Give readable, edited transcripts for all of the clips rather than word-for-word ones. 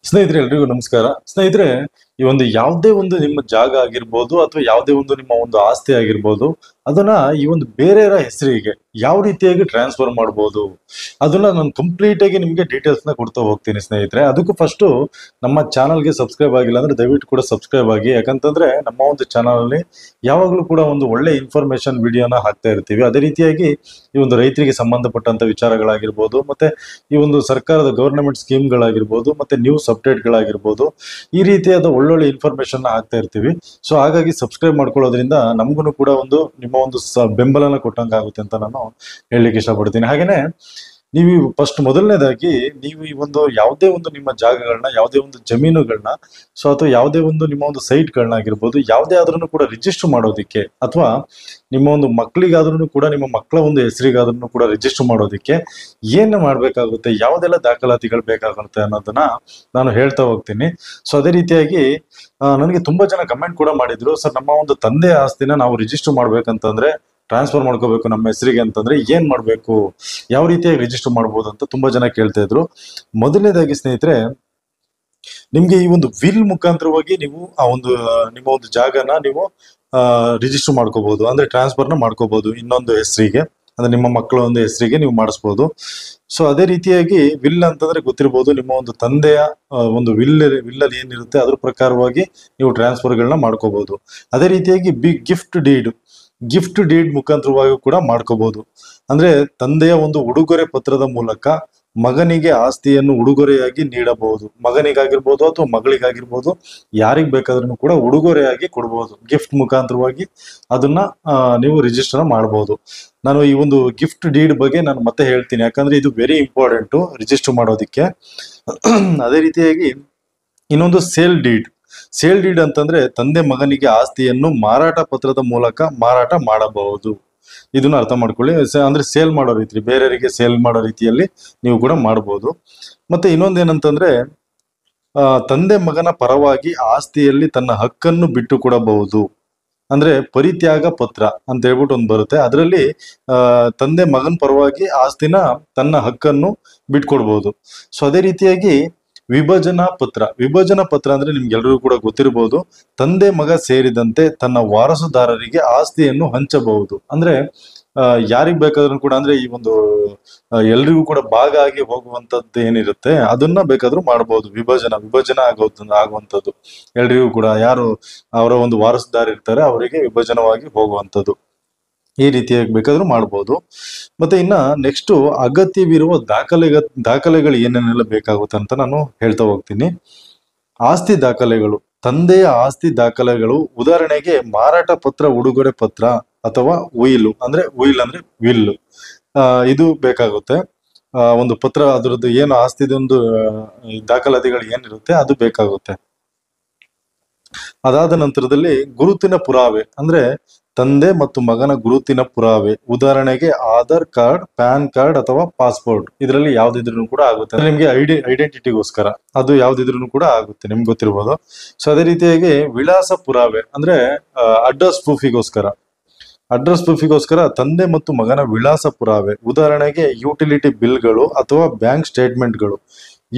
ಸ್ನೇಹಿತರೆ ಎಲ್ರಿಗೂ ನಮಸ್ಕಾರ. ಸ್ನೇಹಿತರೆ, ಈ ಒಂದು ಯಾವುದೇ ಒಂದು ನಿಮ್ಮ ಜಾಗ ಆಗಿರ್ಬೋದು ಅಥವಾ ಯಾವುದೇ ಒಂದು ನಿಮ್ಮ ಒಂದು ಆಸ್ತಿ ಆಗಿರ್ಬೋದು, ಅದನ್ನ ಈ ಒಂದು ಬೇರೆಯವರ ಹೆಸರಿಗೆ ಯಾವ ರೀತಿಯಾಗಿ ಟ್ರಾನ್ಸ್ಫರ್ ಮಾಡ್ಬೋದು, ಅದನ್ನ ನಾನು ಕಂಪ್ಲೀಟ್ ಆಗಿ ನಿಮಗೆ ಡೀಟೇಲ್ಸ್ ನ ಕೊಡ್ತಾ ಹೋಗ್ತೀನಿ ಸ್ನೇಹಿತರೆ. ಅದಕ್ಕೂ ಫಸ್ಟ್ ನಮ್ಮ ಚಾನಲ್ಗೆ ಸಬ್ಸ್ಕ್ರೈಬ್ ಆಗಿಲ್ಲ ಅಂದ್ರೆ ದಯವಿಟ್ಟು ಕೂಡ ಸಬ್ಸ್ಕ್ರೈಬ್ ಆಗಿ. ಯಾಕಂತಂದ್ರೆ ನಮ್ಮ ಒಂದು ಚಾನಲ್ ಅಲ್ಲಿ ಯಾವಾಗಲೂ ಕೂಡ ಒಂದು ಒಳ್ಳೆ ಇನ್ಫಾರ್ಮೇಶನ್ ವಿಡಿಯೋನ ಹಾಕ್ತಾ ಇರ್ತೀವಿ. ಅದೇ ರೀತಿಯಾಗಿ ಈ ಒಂದು ರೈತರಿಗೆ ಸಂಬಂಧಪಟ್ಟಂತ ವಿಚಾರಗಳಾಗಿರ್ಬೋದು, ಮತ್ತೆ ಈ ಒಂದು ಸರ್ಕಾರದ ಗವರ್ನಮೆಂಟ್ ಸ್ಕೀಮ್ಗಳಾಗಿರ್ಬೋದು, ಮತ್ತೆ ನ್ಯೂಸ್ ಅಪ್ಡೇಟ್ಗಳಾಗಿರ್ಬೋದು, ಈ ರೀತಿಯಾದ ಒಳ್ಳೊಳ್ಳೆ ಇನ್ಫಾರ್ಮೇಶನ್ ಹಾಕ್ತಾ ಇರ್ತೀವಿ. ಸೊ ಹಾಗಾಗಿ ಸಬ್ಸ್ಕ್ರೈಬ್ ಮಾಡ್ಕೊಳ್ಳೋದ್ರಿಂದ ನಮಗೂ ಕೂಡ ಒಂದು ನಿಮ್ಮ ಒಂದು ಬೆಂಬಲನ ಕೊಟ್ಟಂಗೆ ಆಗುತ್ತೆ ಅಂತ ನಾನು ಹೇಳಲಿಕ್ಕೆ ಇಷ್ಟಪಡ್ತೀನಿ. ಹಾಗೇನೆ ನೀವು ಫಸ್ಟ್ ಮೊದಲನೇದಾಗಿ ನೀವು ಈ ಒಂದು ಯಾವುದೇ ಒಂದು ನಿಮ್ಮ ಜಾಗಗಳನ್ನ, ಯಾವುದೇ ಒಂದು ಜಮೀನುಗಳನ್ನ, ಸೊ ಅಥವಾ ಯಾವುದೇ ಒಂದು ನಿಮ್ಮ ಒಂದು ಸೈಟ್ಗಳನ್ನ ಆಗಿರ್ಬೋದು, ಯಾವುದೇ ಆದ್ರೂ ಕೂಡ ರಿಜಿಸ್ಟರ್ ಮಾಡೋದಿಕ್ಕೆ, ಅಥವಾ ನಿಮ್ಮ ಒಂದು ಮಕ್ಕಳಿಗಾದ್ರೂ ಕೂಡ, ನಿಮ್ಮ ಮಕ್ಕಳ ಒಂದು ಹೆಸರಿಗಾದ್ರೂ ಕೂಡ ರಿಜಿಸ್ಟರ್ ಮಾಡೋದಿಕ್ಕೆ ಏನು ಮಾಡ್ಬೇಕಾಗುತ್ತೆ, ಯಾವುದೆಲ್ಲ ದಾಖಲಾತಿಗಳು ಬೇಕಾಗುತ್ತೆ ಅನ್ನೋದನ್ನ ನಾನು ಹೇಳ್ತಾ ಹೋಗ್ತೀನಿ. ಸೊ ಅದೇ ರೀತಿಯಾಗಿ ನನಗೆ ತುಂಬಾ ಜನ ಕಮೆಂಟ್ ಕೂಡ ಮಾಡಿದ್ರು, ಸರ್ ನಮ್ಮ ಒಂದು ತಂದೆ ಆಸ್ತಿನ ನಾವು ರಿಜಿಸ್ಟರ್ ಮಾಡ್ಬೇಕಂತಂದ್ರೆ, ಟ್ರಾನ್ಸ್ಫರ್ ಮಾಡ್ಕೋಬೇಕು ನಮ್ಮ ಹೆಸರಿಗೆ ಅಂತಂದ್ರೆ ಏನ್ ಮಾಡ್ಬೇಕು, ಯಾವ ರೀತಿಯಾಗಿ ರಿಜಿಸ್ಟರ್ ಮಾಡ್ಬೋದು ಅಂತ ತುಂಬಾ ಜನ ಕೇಳ್ತಾ ಇದ್ರು. ಮೊದಲನೇದಾಗಿ ಸ್ನೇಹಿತರೆ, ನಿಮ್ಗೆ ಈ ಒಂದು ವಿಲ್ ಮುಖಾಂತರವಾಗಿ ನೀವು ಆ ಒಂದು ನಿಮ್ಮ ಒಂದು ಜಾಗನ ನೀವು ರಿಜಿಸ್ಟರ್ ಮಾಡ್ಕೋಬಹುದು, ಅಂದ್ರೆ ಟ್ರಾನ್ಸ್ಫರ್ನ ಮಾಡ್ಕೋಬಹುದು ಇನ್ನೊಂದು ಹೆಸರಿಗೆ, ಅಂದ್ರೆ ನಿಮ್ಮ ಮಕ್ಕಳ ಒಂದು ಹೆಸರಿಗೆ ನೀವು ಮಾಡಿಸ್ಬೋದು. ಸೊ ಅದೇ ರೀತಿಯಾಗಿ ವಿಲ್ ಅಂತಂದ್ರೆ ಗೊತ್ತಿರ್ಬೋದು, ನಿಮ್ಮ ಒಂದು ತಂದೆಯ ಒಂದು ವಿಲ್ಲಲ್ಲಿ ಏನಿರುತ್ತೆ ಅದ್ರ ಪ್ರಕಾರವಾಗಿ ನೀವು ಟ್ರಾನ್ಸ್ಫರ್ಗಳನ್ನ ಮಾಡ್ಕೋಬಹುದು. ಅದೇ ರೀತಿಯಾಗಿ ಗಿಫ್ಟ್ ಡೀಡ್ ಮುಖಾಂತರವಾಗಿ ಕೂಡ ಮಾಡ್ಕೋಬಹುದು. ಅಂದ್ರೆ ತಂದೆಯ ಒಂದು ಉಡುಗೊರೆ ಪತ್ರದ ಮೂಲಕ ಮಗನಿಗೆ ಆಸ್ತಿಯನ್ನು ಉಡುಗೊರೆಯಾಗಿ ನೀಡಬಹುದು. ಮಗನಿಗಾಗಿರ್ಬೋದು ಅಥವಾ ಮಗಳಿಗಾಗಿರ್ಬೋದು, ಯಾರಿಗ್ ಬೇಕಾದ್ರೂ ಕೂಡ ಉಡುಗೊರೆಯಾಗಿ ಕೊಡಬಹುದು. ಗಿಫ್ಟ್ ಮುಖಾಂತರವಾಗಿ ಅದನ್ನ ನೀವು ರಿಜಿಸ್ಟರ್ ಮಾಡಬಹುದು. ನಾನು ಈ ಒಂದು ಗಿಫ್ಟ್ ಡೀಡ್ ಬಗ್ಗೆ ನಾನು ಮತ್ತೆ ಹೇಳ್ತೀನಿ, ಯಾಕಂದ್ರೆ ಇದು ವೆರಿ ಇಂಪಾರ್ಟೆಂಟ್ ರಿಜಿಸ್ಟರ್ ಮಾಡೋದಿಕ್ಕೆ. ಅದೇ ರೀತಿಯಾಗಿ ಇನ್ನೊಂದು ಸೇಲ್ ಡೀಡ್ ಅಂತಂದ್ರೆ ತಂದೆ ಮಗನಿಗೆ ಆಸ್ತಿಯನ್ನು ಮಾರಾಟ ಪತ್ರದ ಮೂಲಕ ಮಾರಾಟ ಮಾಡಬಹುದು. ಇದನ್ನ ಅರ್ಥ ಮಾಡ್ಕೊಳ್ಳಿ. ಅಂದ್ರೆ ಸೇಲ್ ಮಾಡೋ ರೀತಿ, ಬೇರೆಯವರಿಗೆ ಸೇಲ್ ಮಾಡೋ ರೀತಿಯಲ್ಲಿ ನೀವು ಕೂಡ ಮಾಡಬಹುದು. ಮತ್ತೆ ಇನ್ನೊಂದೇನಂತಂದ್ರೆ, ತಂದೆ ಮಗನ ಪರವಾಗಿ ಆಸ್ತಿಯಲ್ಲಿ ತನ್ನ ಹಕ್ಕನ್ನು ಬಿಟ್ಟು ಕೊಡಬಹುದು. ಅಂದ್ರೆ ಪರಿತ್ಯಾಗ ಪತ್ರ ಅಂತ ಹೇಳ್ಬಿಟ್ಟು ಒಂದು ಬರುತ್ತೆ, ಅದರಲ್ಲಿ ತಂದೆ ಮಗನ ಪರವಾಗಿ ಆಸ್ತಿನ ತನ್ನ ಹಕ್ಕನ್ನು ಬಿಟ್ಕೊಡ್ಬಹುದು. ಸೊ ಅದೇ ರೀತಿಯಾಗಿ ವಿಭಜನಾ ಪತ್ರ ಅಂದ್ರೆ ನಿಮ್ಗೆಲ್ರಿಗೂ ಕೂಡ ಗೊತ್ತಿರಬಹುದು, ತಂದೆ ಮಗ ಸೇರಿದಂತೆ ತನ್ನ ವಾರಸುದಾರರಿಗೆ ಆಸ್ತಿಯನ್ನು ಹಂಚಬಹುದು. ಅಂದ್ರೆ ಯಾರಿಗ್ ಬೇಕಾದ್ರೂ ಕೂಡ, ಅಂದ್ರೆ ಈ ಒಂದು ಎಲ್ರಿಗೂ ಕೂಡ ಭಾಗ ಆಗಿ ಹೋಗುವಂತದ್ದು ಏನಿರುತ್ತೆ ಅದನ್ನ ಬೇಕಾದ್ರೂ ಮಾಡಬಹುದು. ವಿಭಜನೆ ಆಗುವಂತದ್ದು ಎಲ್ರಿಗೂ ಕೂಡ, ಯಾರು ಅವರ ಒಂದು ವಾರಸುದಾರ ಇರ್ತಾರೆ ಅವರಿಗೆ ವಿಭಜನವಾಗಿ ಹೋಗುವಂತದ್ದು, ಈ ರೀತಿಯಾಗಿ ಬೇಕಾದ್ರೂ ಮಾಡಬಹುದು. ಮತ್ತೆ ಇನ್ನ ನೆಕ್ಸ್ಟ್ ಅಗತ್ಯವಿರುವ ದಾಖಲೆಗಳು ಏನೇನೆಲ್ಲ ಬೇಕಾಗುತ್ತೆ ಅಂತ ನಾನು ಹೇಳ್ತಾ ಹೋಗ್ತೀನಿ. ಆಸ್ತಿ ದಾಖಲೆಗಳು, ತಂದೆಯ ಆಸ್ತಿ ದಾಖಲೆಗಳು, ಉದಾಹರಣೆಗೆ ಮಾರಾಟ ಪತ್ರ, ಉಡುಗೊರೆ ಪತ್ರ ಅಥವಾ ವಿಲ್ ಅಂದ್ರೆ ವಿಲ್, ಇದು ಬೇಕಾಗುತ್ತೆ. ಒಂದು ಪತ್ರ, ಅದರದ್ದು ಏನು ಆಸ್ತಿದೊಂದು ದಾಖಲಾತಿಗಳು ಏನಿರುತ್ತೆ ಅದು ಬೇಕಾಗುತ್ತೆ. ಅದಾದ ನಂತರದಲ್ಲಿ ಗುರುತಿನ ಪುರಾವೆ, ಅಂದ್ರೆ ತಂದೆ ಮತ್ತು ಮಗನ ಗುರುತಿನ ಪುರಾವೆ, ಉದಾಹರಣೆಗೆ ಆಧಾರ್ ಕಾರ್ಡ್, ಪ್ಯಾನ್ ಕಾರ್ಡ್ ಅಥವಾ ಪಾಸ್ಪೋರ್ಟ್, ಇದರಲ್ಲಿ ಯಾವ್ದಿದ್ರು ಕೂಡ ಆಗುತ್ತೆ. ನಿಮ್ಗೆ ಐಡೆಂಟಿಟಿಗೋಸ್ಕರ ಅದು ಯಾವ್ದಿದ್ರು ಕೂಡ ಆಗುತ್ತೆ, ನಿಮ್ಗೆ ಗೊತ್ತಿರ್ಬೋದು. ಸೊ ಅದೇ ರೀತಿಯಾಗಿ ವಿಳಾಸ ಪುರಾವೆ, ಅಂದ್ರೆ ಅಡ್ರೆಸ್ ಪ್ರೂಫಿಗೋಸ್ಕರ ತಂದೆ ಮತ್ತು ಮಗನ ವಿಳಾಸ ಪುರಾವೆ, ಉದಾಹರಣೆಗೆ ಯುಟಿಲಿಟಿ ಬಿಲ್ಗಳು ಅಥವಾ ಬ್ಯಾಂಕ್ ಸ್ಟೇಟ್ಮೆಂಟ್ಗಳು.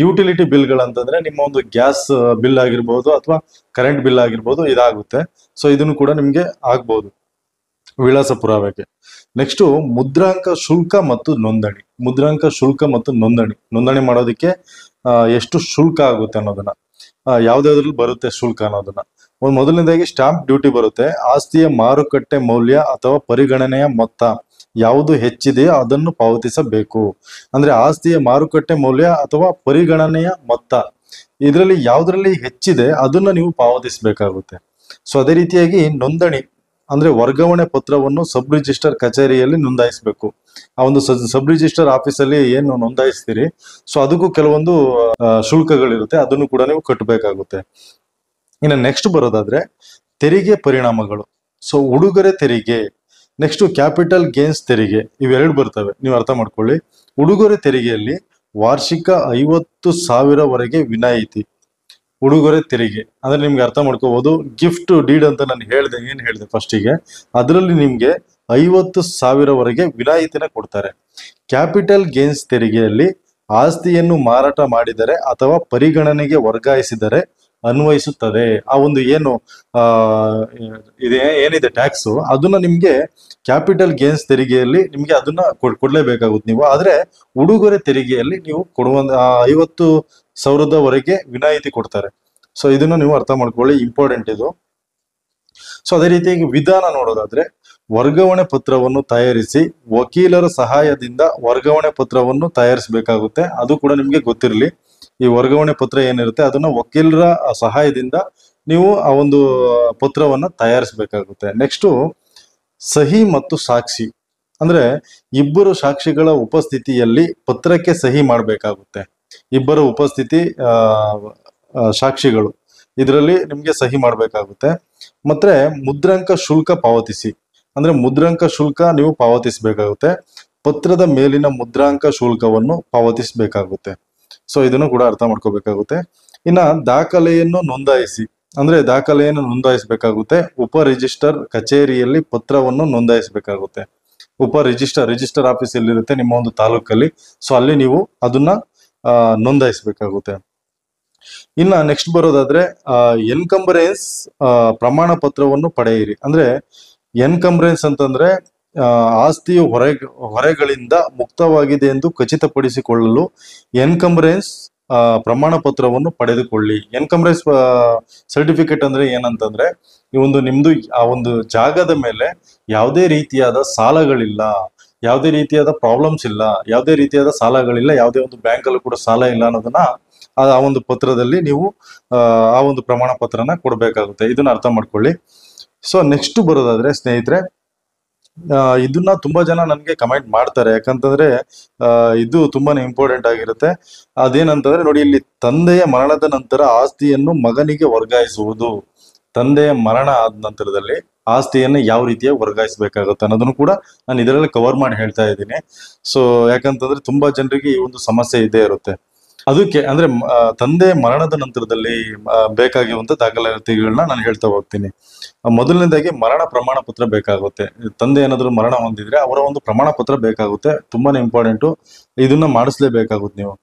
ಯುಟಿಲಿಟಿ ಬಿಲ್ಗಳಂತಂದ್ರೆ ನಿಮ್ಮ ಒಂದು ಗ್ಯಾಸ್ ಬಿಲ್ ಆಗಿರ್ಬೋದು ಅಥವಾ ಕರೆಂಟ್ ಬಿಲ್ ಆಗಿರ್ಬೋದು, ಇದಾಗುತ್ತೆ. ಸೊ ಇದನ್ನು ಕೂಡ ನಿಮ್ಗೆ ಆಗ್ಬಹುದು ವಿಳಾಸ ಪುರಾವೆಗೆ. ನೆಕ್ಸ್ಟ್ ಮುದ್ರಾಂಕ ಶುಲ್ಕ ಮತ್ತು ನೋಂದಣಿ ಮಾಡೋದಕ್ಕೆ ಎಷ್ಟು ಶುಲ್ಕ ಆಗುತ್ತೆ ಅನ್ನೋದನ್ನ, ಯಾವ್ದಾದ್ರಲ್ಲಿ ಬರುತ್ತೆ ಶುಲ್ಕ ಅನ್ನೋದನ್ನ. ಮೊದಲನೇದಾಗಿ ಸ್ಟಾಂಪ್ ಡ್ಯೂಟಿ ಬರುತ್ತೆ. ಆಸ್ತಿಯ ಮಾರುಕಟ್ಟೆ ಮೌಲ್ಯ ಅಥವಾ ಪರಿಗಣನೆಯ ಮೊತ್ತ ಯಾವುದು ಹೆಚ್ಚಿದೆಯೋ ಅದನ್ನು ಪಾವತಿಸಬೇಕು. ಅಂದ್ರೆ ಆಸ್ತಿಯ ಮಾರುಕಟ್ಟೆ ಮೌಲ್ಯ ಅಥವಾ ಪರಿಗಣನೆಯ ಮೊತ್ತ, ಇದರಲ್ಲಿ ಯಾವ್ದ್ರಲ್ಲಿ ಹೆಚ್ಚಿದೆ ಅದನ್ನ ನೀವು ಪಾವತಿಸಬೇಕಾಗುತ್ತೆ. ಸೊ ಅದೇ ರೀತಿಯಾಗಿ ನೋಂದಣಿ, ಅಂದ್ರೆ ವರ್ಗಾವಣೆ ಪತ್ರವನ್ನು ಸಬ್ ರಿಜಿಸ್ಟರ್ ಕಚೇರಿಯಲ್ಲಿ ನೋಂದಾಯಿಸಬೇಕು. ಆ ಒಂದು ಸಬ್ ರಿಜಿಸ್ಟರ್ ಆಫೀಸಲ್ಲಿ ಏನು ನೋಂದಾಯಿಸ್ತೀರಿ, ಸೊ ಅದಕ್ಕೂ ಕೆಲವೊಂದು ಶುಲ್ಕಗಳಿರುತ್ತೆ, ಅದನ್ನು ಕೂಡ ನೀವು ಕಟ್ಟಬೇಕಾಗುತ್ತೆ. ಇನ್ನು ನೆಕ್ಸ್ಟ್ ಬರೋದಾದ್ರೆ ತೆರಿಗೆ ಪರಿಣಾಮಗಳು. ಸೊ ಉಡುಗೊರೆ ತೆರಿಗೆ, ನೆಕ್ಸ್ಟ್ ಕ್ಯಾಪಿಟಲ್ ಗೇನ್ಸ್ ತೆರಿಗೆ, ಇವೆರಡು ಬರ್ತವೆ, ನೀವು ಅರ್ಥ ಮಾಡ್ಕೊಳ್ಳಿ. ಉಡುಗೊರೆ ತೆರಿಗೆಯಲ್ಲಿ ವಾರ್ಷಿಕ 50,000ವರೆಗೆ ವಿನಾಯಿತಿ. ಉಡುಗೊರೆ ತೆರಿಗೆ ಅಂದ್ರೆ ನಿಮ್ಗೆ ಅರ್ಥ ಮಾಡ್ಕೋಬಹುದು, ಗಿಫ್ಟ್ ಡೀಡ್ ಅಂತ ನಾನು ಏನ್ ಹೇಳಿದೆ ಫಸ್ಟಿಗೆ, ಅದರಲ್ಲಿ ನಿಮ್ಗೆ 50,000ವರೆಗೆ ವಿನಾಯಿತಿನ ಕೊಡ್ತಾರೆ. ಕ್ಯಾಪಿಟಲ್ ಗೇನ್ಸ್ ತೆರಿಗೆಯಲ್ಲಿ ಆಸ್ತಿಯನ್ನು ಮಾರಾಟ ಮಾಡಿದರೆ ಅಥವಾ ಪರಿಗಣನೆಗೆ ವರ್ಗಾಯಿಸಿದರೆ ಅನ್ವಯಿಸುತ್ತದೆ. ಆ ಒಂದು ಏನು ಆ ಇದೆ ಏನಿದೆ ಟ್ಯಾಕ್ಸ್, ಅದನ್ನ ನಿಮ್ಗೆ ಕ್ಯಾಪಿಟಲ್ ಗೇನ್ಸ್ ತೆರಿಗೆಯಲ್ಲಿ ನಿಮ್ಗೆ ಅದನ್ನ ಕೊಡ್ಲೇಬೇಕಾಗುತ್ತೆ ನೀವು. ಆದ್ರೆ ಉಡುಗೊರೆ ತೆರಿಗೆಯಲ್ಲಿ ನೀವು ಕೊಡುವ 50,000ವರೆಗೆ ವಿನಾಯಿತಿ ಕೊಡ್ತಾರೆ. ಸೊ ಇದನ್ನ ನೀವು ಅರ್ಥ ಮಾಡ್ಕೊಳ್ಳಿ, ಇಂಪಾರ್ಟೆಂಟ್ ಇದು. ಸೊ ಅದೇ ರೀತಿಯಾಗಿ ವಿಧಾನ ನೋಡೋದಾದ್ರೆ, ವರ್ಗಾವಣೆ ಪತ್ರವನ್ನು ತಯಾರಿಸಿ ವಕೀಲರ ಸಹಾಯದಿಂದ ವರ್ಗಾವಣೆ ಪತ್ರವನ್ನು ತಯಾರಿಸಬೇಕಾಗುತ್ತೆ. ಅದು ಕೂಡ ನಿಮ್ಗೆ ಗೊತ್ತಿರಲಿ. ಈ ವರ್ಗಾವಣೆ ಪತ್ರ ಏನಿರುತ್ತೆ ಅದನ್ನ ವಕೀಲರ ಸಹಾಯದಿಂದ ನೀವು ಆ ಒಂದು ಪತ್ರವನ್ನ ತಯಾರಿಸಬೇಕಾಗುತ್ತೆ. ನೆಕ್ಸ್ಟ್, ಸಹಿ ಮತ್ತು ಸಾಕ್ಷಿ. ಅಂದ್ರೆ ಇಬ್ಬರು ಸಾಕ್ಷಿಗಳ ಉಪಸ್ಥಿತಿಯಲ್ಲಿ ಪತ್ರಕ್ಕೆ ಸಹಿ ಮಾಡಬೇಕಾಗುತ್ತೆ. ಇಬ್ಬರ ಉಪಸ್ಥಿತಿ ಸಾಕ್ಷಿಗಳು ಇದರಲ್ಲಿ ನಿಮ್ಗೆ ಸಹಿ ಮಾಡಬೇಕಾಗುತ್ತೆ. ಮತ್ತೆ ಮುದ್ರಾಂಕ ಶುಲ್ಕ ಪಾವತಿಸಿ. ಅಂದ್ರೆ ಮುದ್ರಾಂಕ ಶುಲ್ಕ ನೀವು ಪಾವತಿಸಬೇಕಾಗುತ್ತೆ. ಪತ್ರದ ಮೇಲಿನ ಮುದ್ರಾಂಕ ಶುಲ್ಕವನ್ನು ಪಾವತಿಸಬೇಕಾಗುತ್ತೆ. ಸೊ ಇದನ್ನು ಕೂಡ ಅರ್ಥ ಮಾಡ್ಕೋಬೇಕಾಗುತ್ತೆ. ಇನ್ನ ದಾಖಲೆಯನ್ನು ನೋಂದಾಯಿಸಿ. ಅಂದ್ರೆ ದಾಖಲೆಯನ್ನು ನೋಂದಾಯಿಸಬೇಕಾಗುತ್ತೆ. ಉಪ ರಿಜಿಸ್ಟರ್ ಕಚೇರಿಯಲ್ಲಿ ಪತ್ರವನ್ನು ನೋಂದಾಯಿಸಬೇಕಾಗುತ್ತೆ. ರಿಜಿಸ್ಟರ್ ಆಫೀಸ್ ಎಲ್ಲಿರುತ್ತೆ ನಿಮ್ಮ ಒಂದು ತಾಲೂಕಲ್ಲಿ, ಸೊ ಅಲ್ಲಿ ನೀವು ಅದನ್ನ ನೋಂದಾಯಿಸಬೇಕಾಗುತ್ತೆ. ಇನ್ನ ನೆಕ್ಸ್ಟ್ ಬರೋದಾದ್ರೆ ಎನ್ಕಂಬರೆನ್ಸ್ ಪ್ರಮಾಣ ಪತ್ರವನ್ನು ಪಡೆಯಿರಿ. ಅಂದ್ರೆ ಎನ್ಕಂಬರೆನ್ಸ್ ಅಂತಂದ್ರೆ ಆಸ್ತಿಯು ಹೊರೆಗಳಿಂದ ಮುಕ್ತವಾಗಿದೆ ಎಂದು ಖಚಿತಪಡಿಸಿಕೊಳ್ಳಲು ಎನ್ಕಂಬರೆನ್ಸ್ ಪ್ರಮಾಣ ಪತ್ರವನ್ನು ಪಡೆದುಕೊಳ್ಳಿ. ಎನ್ಕಂಬರೆನ್ಸ್ ಸರ್ಟಿಫಿಕೇಟ್ ಅಂದ್ರೆ ಏನಂತಂದ್ರೆ, ಈ ಒಂದು ನಿಮ್ದು ಆ ಒಂದು ಜಾಗದ ಮೇಲೆ ಯಾವುದೇ ರೀತಿಯಾದ ಸಾಲಗಳಿಲ್ಲ, ಯಾವುದೇ ರೀತಿಯಾದ ಪ್ರಾಬ್ಲಮ್ಸ್ ಇಲ್ಲ, ಯಾವುದೇ ರೀತಿಯಾದ ಸಾಲಗಳಿಲ್ಲ, ಯಾವುದೇ ಒಂದು ಬ್ಯಾಂಕ್ ಅಲ್ಲೂ ಕೂಡ ಸಾಲ ಇಲ್ಲ ಅನ್ನೋದನ್ನ ಆ ಒಂದು ಪತ್ರದಲ್ಲಿ ನೀವು ಆ ಒಂದು ಪ್ರಮಾಣ ಪತ್ರನ ಕೊಡಬೇಕಾಗುತ್ತೆ. ಇದನ್ನ ಅರ್ಥ ಮಾಡ್ಕೊಳ್ಳಿ. ಸೊ ನೆಕ್ಸ್ಟ್ ಬರೋದಾದ್ರೆ ಸ್ನೇಹಿತರೆ, ಇದನ್ನ ತುಂಬಾ ಜನ ನನ್ಗೆ ಕಮೆಂಟ್ ಮಾಡ್ತಾರೆ. ಯಾಕಂತಂದ್ರೆ ಇದು ತುಂಬಾನೇ ಇಂಪಾರ್ಟೆಂಟ್ ಆಗಿರುತ್ತೆ. ಅದೇನಂತಂದ್ರೆ ನೋಡಿ, ಇಲ್ಲಿ ತಂದೆಯ ಮರಣದ ನಂತರ ಆಸ್ತಿಯನ್ನು ಮಗನಿಗೆ ವರ್ಗಾಯಿಸುವುದು. ತಂದೆಯ ಮರಣ ಆದ ನಂತರದಲ್ಲಿ ಆಸ್ತಿಯನ್ನು ಯಾವ ರೀತಿಯಾಗಿ ವರ್ಗಾಯಿಸಬೇಕಾಗುತ್ತೆ ಅನ್ನೋದನ್ನು ಕೂಡ ನಾನು ಇದರಲ್ಲಿ ಕವರ್ ಮಾಡಿ ಹೇಳ್ತಾ ಇದ್ದೀನಿ. ಸೊ ಯಾಕಂತಂದ್ರೆ ತುಂಬಾ ಜನರಿಗೆ ಈ ಒಂದು ಸಮಸ್ಯೆ ಇದ್ದೇ ಇರುತ್ತೆ. ಅದಕ್ಕೆ ಅಂದ್ರೆ ತಂದೆ ಮರಣದ ನಂತರದಲ್ಲಿ ಬೇಕಾಗಿರುವಂತ ದಾಖಲಾತಿಗಳನ್ನ ನಾನು ಹೇಳ್ತಾ ಹೋಗ್ತೀನಿ. ಮೊದಲನೇದಾಗಿ ಮರಣ ಪ್ರಮಾಣ ಪತ್ರ ಬೇಕಾಗುತ್ತೆ. ತಂದೆ ಏನಾದ್ರು ಮರಣ ಹೊಂದಿದ್ರೆ ಅವರ ಒಂದು ಪ್ರಮಾಣ ಪತ್ರ ಬೇಕಾಗುತ್ತೆ, ತುಂಬಾನೇ ಇಂಪಾರ್ಟೆಂಟು. ಇದನ್ನ ಮಾಡಿಸ್ಲೇಬೇಕಾಗುತ್ತೆ ನೀವು.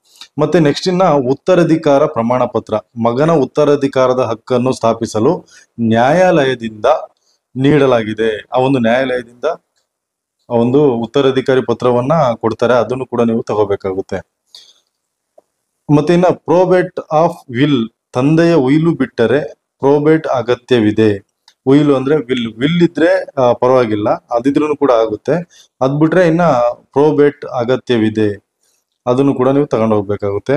ಮತ್ತೆ ನೆಕ್ಸ್ಟ್ ಇನ್ನ ಉತ್ತರಾಧಿಕಾರ ಪ್ರಮಾಣ ಪತ್ರ. ಮಗನ ಉತ್ತರಾಧಿಕಾರದ ಹಕ್ಕನ್ನು ಸ್ಥಾಪಿಸಲು ನ್ಯಾಯಾಲಯದಿಂದ ನೀಡಲಾಗಿದೆ. ಆ ಒಂದು ನ್ಯಾಯಾಲಯದಿಂದ ಆ ಒಂದು ಉತ್ತರಾಧಿಕಾರಿ ಪತ್ರವನ್ನ ಕೊಡ್ತಾರೆ, ಅದನ್ನು ಕೂಡ ನೀವು ತಗೋಬೇಕಾಗುತ್ತೆ. ಮತ್ತೆ ಇನ್ನ ಪ್ರೋಬೇಟ್ ಆಫ್ ವಿಲ್. ತಂದೆಯ ಉಯಿಲು ಬಿಟ್ಟರೆ ಪ್ರೋಬೇಟ್ ಅಗತ್ಯವಿದೆ. ಉಯಿಲು ಅಂದ್ರೆ ವಿಲ್ ಇದ್ರೆ ಪರವಾಗಿಲ್ಲ, ಅದಿದ್ರೂ ಕೂಡ ಆಗುತ್ತೆ. ಅದ್ ಬಿಟ್ರೆ ಇನ್ನ ಪ್ರೋಬೇಟ್ ಅಗತ್ಯವಿದೆ, ಅದನ್ನು ಕೂಡ ನೀವು ತಗೊಂಡು ಹೋಗ್ಬೇಕಾಗುತ್ತೆ.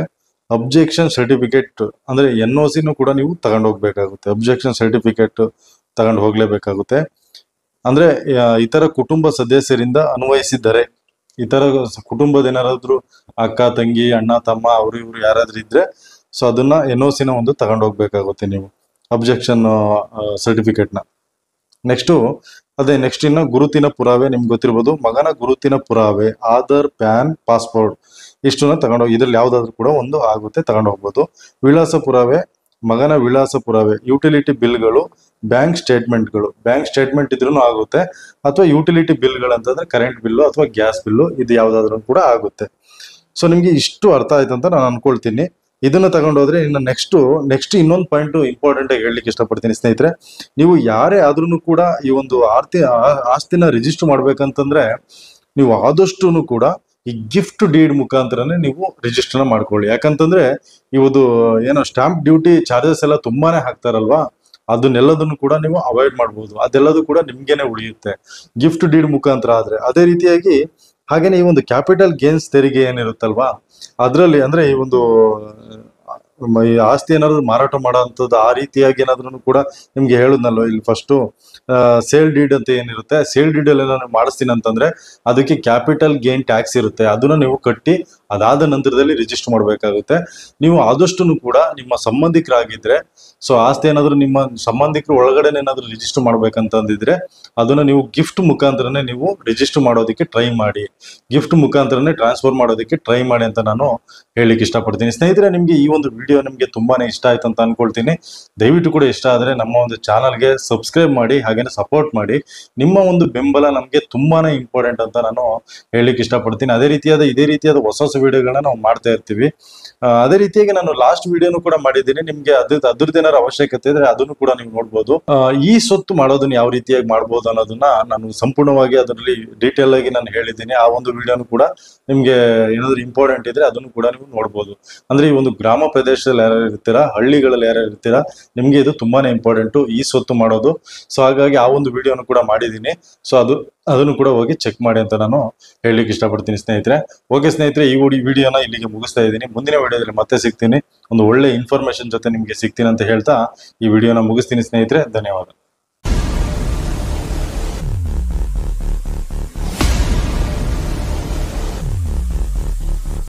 ಅಬ್ಜೆಕ್ಷನ್ ಸರ್ಟಿಫಿಕೇಟ್ ಅಂದ್ರೆ NOC ಕೂಡ ನೀವು ತಗೊಂಡು ಹೋಗ್ಬೇಕಾಗುತ್ತೆ. ಅಬ್ಜೆಕ್ಷನ್ ಸರ್ಟಿಫಿಕೇಟ್ ತಗೊಂಡು ಹೋಗ್ಲೇಬೇಕಾಗುತ್ತೆ. ಅಂದ್ರೆ ಇತರ ಕುಟುಂಬ ಸದಸ್ಯರಿಂದ ಅನ್ವಯಿಸಿದರೆ, ಇತರ ಕುಟುಂಬದ ಏನಾರಾದ್ರೂ ಅಕ್ಕ ತಂಗಿ ಅಣ್ಣ ತಮ್ಮ ಅವರು ಇವರು ಯಾರಾದ್ರೂ ಇದ್ರೆ, ಸೊ ಅದನ್ನ NOC ಒಂದು ತಗೊಂಡು ಹೋಗ್ಬೇಕಾಗುತ್ತೆ ನೀವು, ಅಬ್ಜೆಕ್ಷನ್ ಸರ್ಟಿಫಿಕೇಟ್ನ. ನೆಕ್ಸ್ಟ್ ಇನ್ನು ಗುರುತಿನ ಪುರಾವೆ. ನಿಮ್ಗೆ ಗೊತ್ತಿರ್ಬೋದು, ಮಗನ ಗುರುತಿನ ಪುರಾವೆ, ಆಧಾರ್, ಪ್ಯಾನ್, ಪಾಸ್ಪೋರ್ಟ್ ಇಷ್ಟನ್ನ ತಗೊಂಡೋಗಿ, ಇದ್ರಲ್ಲಿ ಯಾವ್ದಾದ್ರು ಕೂಡ ಒಂದು ಆಗುತ್ತೆ, ತಗೊಂಡು ಹೋಗ್ಬೋದು. ವಿಳಾಸ ಪುರಾವೆ, ಮಗನ ವಿಳಾಸ ಪುರಾವೆ, ಯುಟಿಲಿಟಿ ಬಿಲ್ಗಳು, ಬ್ಯಾಂಕ್ ಸ್ಟೇಟ್ಮೆಂಟ್ ಇದ್ರೂ ಆಗುತ್ತೆ. ಅಥವಾ ಯುಟಿಲಿಟಿ ಬಿಲ್ಗಳಂತಂದ್ರೆ ಕರೆಂಟ್ ಬಿಲ್ಲು ಅಥವಾ ಗ್ಯಾಸ್ ಬಿಲ್ಲು, ಇದು ಯಾವ್ದಾದ್ರು ಕೂಡ ಆಗುತ್ತೆ. ಸೊ ನಿಮ್ಗೆ ಇಷ್ಟು ಅರ್ಥ ಆಯ್ತು ಅಂತ ನಾನು ಅನ್ಕೊಳ್ತೀನಿ. ಇದನ್ನ ತಗೊಂಡೋದ್ರೆ ಇನ್ನು ನೆಕ್ಸ್ಟ್ ಇನ್ನೊಂದು ಪಾಯಿಂಟ್ ಇಂಪಾರ್ಟೆಂಟ್ ಆಗಿ ಹೇಳಲಿಕ್ಕೆ ಇಷ್ಟಪಡ್ತೀನಿ ಸ್ನೇಹಿತರೆ. ನೀವು ಯಾರೇ ಆದ್ರೂ ಕೂಡ ಈ ಒಂದು ಆಸ್ತಿನ ರಿಜಿಸ್ಟರ್ ಮಾಡ್ಬೇಕಂತಂದ್ರೆ ನೀವು ಆದಷ್ಟು ಕೂಡ ಈ ಗಿಫ್ಟ್ ಡೀಡ್ ಮುಖಾಂತರನೇ ನೀವು ರಿಜಿಸ್ಟರ್ ಮಾಡ್ಕೊಳ್ಳಿ. ಯಾಕಂತಂದ್ರೆ ಇವತ್ತು ಏನೋ ಸ್ಟಾಂಪ್ ಡ್ಯೂಟಿ ಚಾರ್ಜಸ್ ಎಲ್ಲ ತುಂಬಾನೇ ಹಾಕ್ತಾರಲ್ವಾ, ಅದನ್ನೆಲ್ಲದನ್ನು ಕೂಡ ನೀವು ಅವಾಯ್ಡ್ ಮಾಡ್ಬೋದು. ಅದೆಲ್ಲದೂ ಕೂಡ ನಿಮ್ಗೇನೆ ಉಳಿಯುತ್ತೆ ಗಿಫ್ಟ್ ಡೀಡ್ ಮುಖಾಂತರ ಆದ್ರೆ. ಅದೇ ರೀತಿಯಾಗಿ ಹಾಗೇನೆ ಈ ಒಂದು ಕ್ಯಾಪಿಟಲ್ ಗೇನ್ಸ್ ತೆರಿಗೆ ಏನಿರುತ್ತಲ್ವಾ, ಅದರಲ್ಲಿ ಅಂದ್ರೆ ಈ ಒಂದು ಈ ಆಸ್ತಿ ಏನಾದ್ರು ಮಾರಾಟ ಮಾಡೋಂಥದ್ದು ಆ ರೀತಿಯಾಗಿ ಏನಾದ್ರು ಕೂಡ ನಿಮ್ಗೆ ಹೇಳುದ್ನಲ್ವ ಇಲ್ಲಿ ಫಸ್ಟ್ ಸೇಲ್ ಡೀಡ್ ಅಂತ ಏನಿರುತ್ತೆ, ಸೇಲ್ ಡೀಡ್ ಅಲ್ಲಿ ನಾನು ಮಾಡಿಸ್ತೀನಿ ಅಂತಂದ್ರೆ ಅದಕ್ಕೆ ಕ್ಯಾಪಿಟಲ್ ಗೇನ್ ಟ್ಯಾಕ್ಸ್ ಇರುತ್ತೆ, ಅದನ್ನ ನೀವು ಕಟ್ಟಿ ಅದಾದ ನಂತರದಲ್ಲಿ ರಿಜಿಸ್ಟರ್ ಮಾಡಬೇಕಾಗುತ್ತೆ. ನೀವು ಆದಷ್ಟು ಕೂಡ ನಿಮ್ಮ ಸಂಬಂಧಿಕರಾಗಿದ್ರೆ, ಸೊ ಆಸ್ತಿ ಏನಾದ್ರು ನಿಮ್ಮ ಸಂಬಂಧಿಕರ ಒಳಗಡೆ ಏನಾದ್ರು ರಿಜಿಸ್ಟರ್ ಮಾಡ್ಬೇಕಂತಂದಿದ್ರೆ ಅದನ್ನ ನೀವು ಗಿಫ್ಟ್ ಮುಖಾಂತರನೇ ನೀವು ರಿಜಿಸ್ಟರ್ ಮಾಡೋದಕ್ಕೆ ಟ್ರೈ ಮಾಡಿ, ಗಿಫ್ಟ್ ಮುಖಾಂತರನೇ ಟ್ರಾನ್ಸ್ಫರ್ ಮಾಡೋದಕ್ಕೆ ಟ್ರೈ ಮಾಡಿ ಅಂತ ನಾನು ಹೇಳಿಕ್ಕೆ ಇಷ್ಟಪಡ್ತೀನಿ. ಸ್ನೇಹಿತರೆ, ನಿಮ್ಗೆ ಈ ಒಂದು ವಿಡಿಯೋ ನಿಮ್ಗೆ ತುಂಬಾನೇ ಇಷ್ಟ ಆಯ್ತು ಅಂತ ಅನ್ಕೊಳ್ತೀನಿ. ದಯವಿಟ್ಟು ಕೂಡ ಇಷ್ಟ ಆದ್ರೆ ನಮ್ಮ ಒಂದು ಚಾನಲ್ಗೆ ಸಬ್ಸ್ಕ್ರೈಬ್ ಮಾಡಿ, ಹಾಗೇನೆ ಸಪೋರ್ಟ್ ಮಾಡಿ. ನಿಮ್ಮ ಒಂದು ಬೆಂಬಲ ನಮ್ಗೆ ತುಂಬಾನೇ ಇಂಪಾರ್ಟೆಂಟ್ ಅಂತ ನಾನು ಹೇಳಿಕ್ಕೆ ಇಷ್ಟಪಡ್ತೀನಿ. ಇದೇ ರೀತಿಯಾದ ಹೊಸ ವಿಡಿಯೋಗಳನ್ನ ನಾವು ಮಾಡ್ತಾ ಇರ್ತೀವಿ. ಅದೇ ರೀತಿಯಾಗಿ ನಾನು ಲಾಸ್ಟ್ ವಿಡಿಯೋನು ಕೂಡ ಮಾಡಿದ್ದೀನಿ. ನಿಮ್ಗೆ ಅದ್ರದ್ದು ಏನಾದ್ರು ಅವಶ್ಯಕತೆ ಇದ್ರೆ ಅದನ್ನು ಕೂಡ ನೀವು ನೋಡ್ಬೋದು. ಈ ಸ್ವತ್ತು ಮಾಡೋದನ್ನ ಯಾವ ರೀತಿಯಾಗಿ ಮಾಡ್ಬೋದು ಅನ್ನೋದನ್ನ ನಾನು ಸಂಪೂರ್ಣವಾಗಿ ಅದರಲ್ಲಿ ಡೀಟೇಲ್ ಆಗಿ ನಾನು ಹೇಳಿದ್ದೀನಿ. ಆ ಒಂದು ವಿಡಿಯೋನು ಕೂಡ ನಿಮ್ಗೆ ಏನಾದ್ರು ಇಂಪಾರ್ಟೆಂಟ್ ಇದ್ರೆ ಅದನ್ನು ಕೂಡ ನೀವು ನೋಡ್ಬೋದು. ಅಂದ್ರೆ ಈ ಒಂದು ಗ್ರಾಮ ಪ್ರದೇಶದಲ್ಲಿ ಯಾರು ಇರ್ತೀರಾ, ಹಳ್ಳಿಗಳಲ್ಲಿ ಯಾರು ಇರ್ತೀರಾ, ನಿಮ್ಗೆ ಇದು ತುಂಬಾನೇ ಇಂಪಾರ್ಟೆಂಟು ಈ ಸ್ವತ್ತು ಮಾಡೋದು. ಸೊ ಹಾಗಾಗಿ ಆ ಒಂದು ವಿಡಿಯೋನು ಕೂಡ ಮಾಡಿದ್ದೀನಿ. ಸೊ ಅದನ್ನು ಕೂಡ ಹೋಗಿ ಚೆಕ್ ಮಾಡಿ ಅಂತ ನಾನು ಹೇಳಲಿಕ್ಕೆ ಇಷ್ಟಪಡ್ತೀನಿ ಸ್ನೇಹಿತರೆ. ಓಕೆ ಸ್ನೇಹಿತರೆ, ಈ ವಿಡಿಯೋನ ಇಲ್ಲಿಗೆ ಮುಗಿಸ್ತಾ ಇದ್ದೀನಿ. ಮುಂದಿನ ವಿಡಿಯೋದಲ್ಲಿ ಮತ್ತೆ ಸಿಗ್ತೀನಿ, ಒಂದು ಒಳ್ಳೆ ಇನ್ಫಾರ್ಮೇಶನ್ ಜೊತೆ ನಿಮ್ಗೆ ಸಿಗ್ತೀನಿ ಅಂತ ಹೇಳ್ತಾ ಈ ವಿಡಿಯೋನ ಮುಗಿಸ್ತೀನಿ ಸ್ನೇಹಿತರೆ. ಧನ್ಯವಾದ.